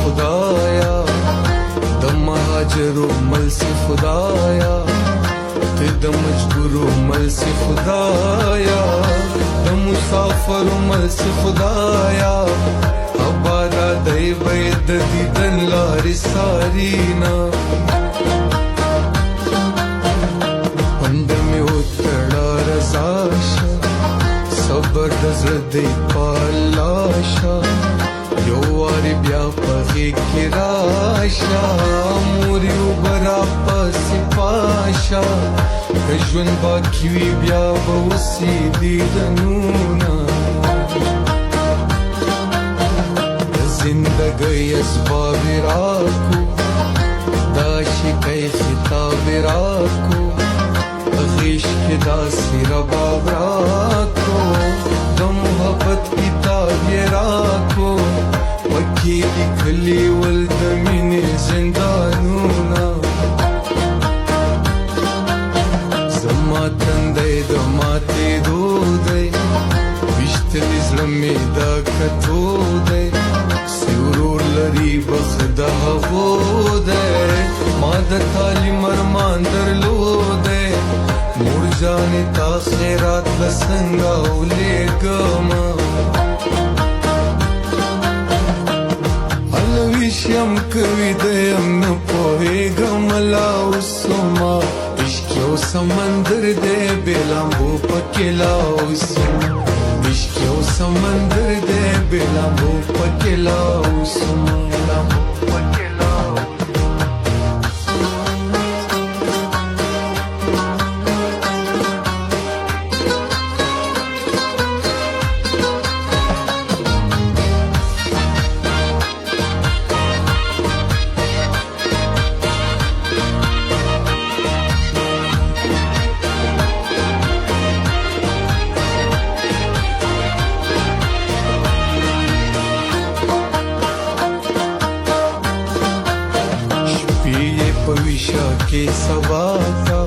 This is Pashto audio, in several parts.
خدایا د مهاجرو مل سي خدایا ته د مجبورو مل سي خدایا د مسافرو مل سي خدایا ابادا دای بيد دیدن لارې سارینا پند می وتړه رضاشا صبر د زړه دی پالاشا یو وارې بیا په غېږ کې راشه مور یو به راپسې پاشه که ژوند باقي وي بیا به وسي دیدنونه د زندګۍ اسباب یې راکو د عاشقۍ خطاب یې راکو په غېږ کې داسې رباب راکو د محبت کتاب یې راکو پکې لیکلي ول د مینې زندانونه زما تندی د ماتېدو دی ویشتلي زړه مې د کتو دی سی ورور لري بخت د هغو دی ما د تعلیم ارمان درلودی مور جانې تا خیرات له څنګه ولېږمه ویشم کوي دیم نه پوهېږم لا اوسما عشق یو سمندر دی بې لامبو پکې لا اوسما عشق یو سمندر دی بې لامبو پکې لا اوسما پویشا کې سبا کا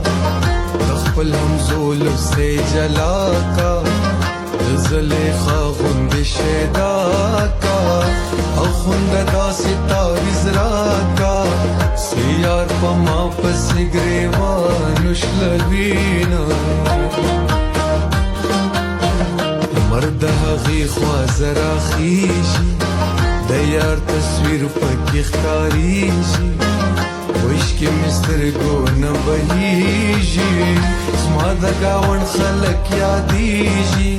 خپل همزول سے جلا کا زلیخا غند شیدا کا او غند داسې تعویز را کا سیار په ما پسې ګریوان شلوینا مرد هغې خوا زرا خیژي د یار تصویر پکې ښکاریږي وشکی مسترګو نه بهیږي زما د ګاونډ خلک یادیږي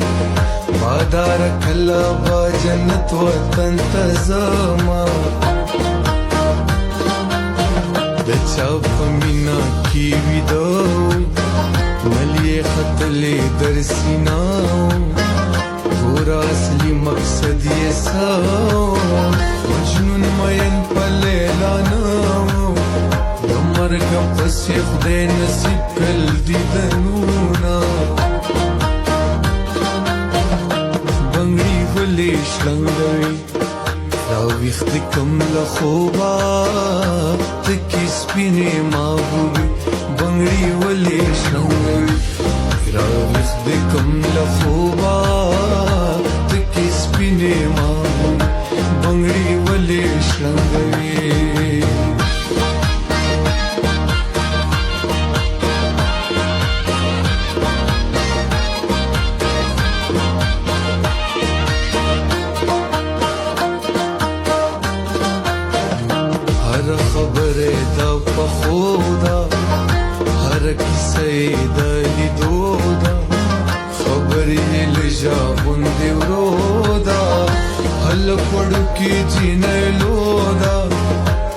بادار کله به جنت وطن ته ځمه د چا په مینه کې ویده مل یې ختلې در سینه ګور اصلي مقصد یې څه مجنون مین په لیلا نه مرګ پسې خدای نصیب کړل دیدنونه بنګړي ولې شلنګوي راویښ کم له خوبه تکې سپینې محبوبې بنګړي ولې شلنګوي راویښ کم له خوبه تکې سپینې محبوبې بنګړي ولې شلنګوي خبره دا پخودا هر کیسه دا لیدو دا خبرې لږه غوندې ورو دا هل پړو کې جینلو دا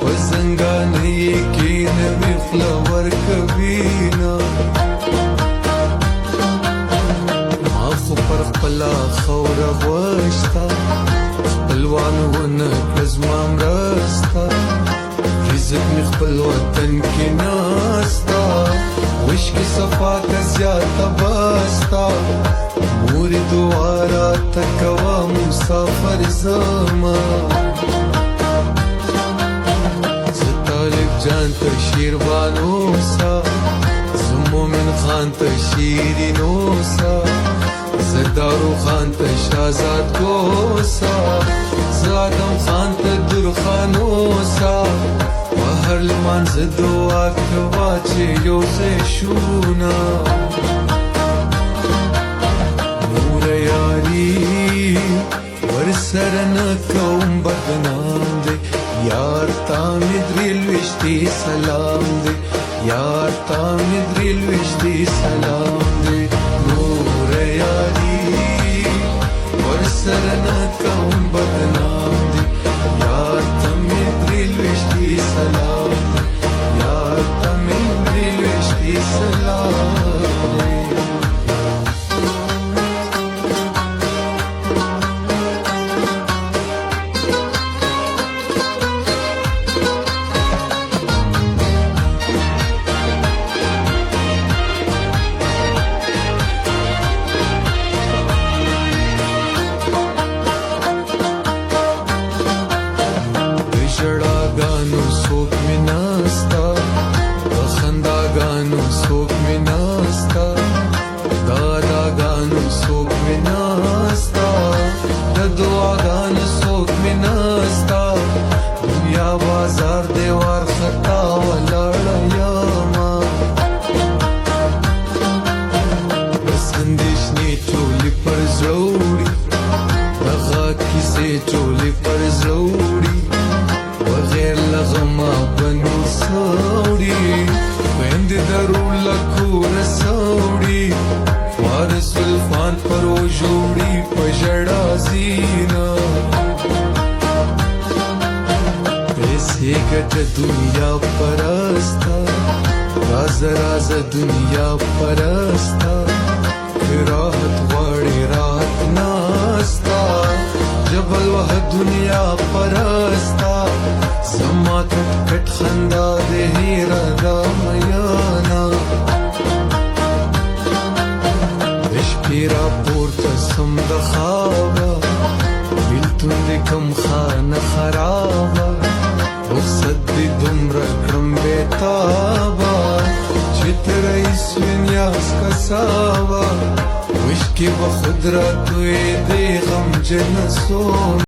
په زنګانې کې نوې خوله ورکوینه ما خو پر خپله خوره غوښته خپلوان ونه کړه زما مرسته عزت می خپل وطن کې ناستا وشک صفا کا زیاده باستا مور دوارا تکوا مسافر زما طالب جان ته شیروانو سا زمومن خان ته شیرینو سا زدارو خان ته شازاد کو سا آدم خان ته درخانو سا هر لمانځ دعا کوا چې یو ځای شونا نور یاري ورسره نه کوم بدنام دی یار تا مې درېلوېشتې سلام دی یار تا مې درېلوېشتې سلام دی نور یاري ورسره نه کوم بدنام دی یار تا مې درېلوېشتې سلام دی یار تا مې درېلوېشتې سلام دی ژړاګانو څوک مې ناستا د خنداګانو څوک مې ناستا د اداګانو څوک مې ناستا د دعاګانو څوک مې ناستا دنیا بازار دیوار خطا ولاړه یمه بس اندېښنې ټولې پر زړه وړي دغه کیسې ټولې پر زړه وړي بغیر لغما بنو سوڑی ویند درو لکو رسوڑی وارس الفان پرو جوڑی پجڑا زینا پیسے گٹ دنیا پرستا راز راز دنیا پرستا راحت واڑی راحت ناستا جبل وح دنیا پرستا زما کټ کټ خندا دې هیرا دا میانا شپې را پورته سم د خوابه بېلتون دې کم خانه خرابه رخصت دې دومره کړم بېتابه چې ته رئیس وې نیاز کسابه وشکې به خود را توی دې غمجنه سوم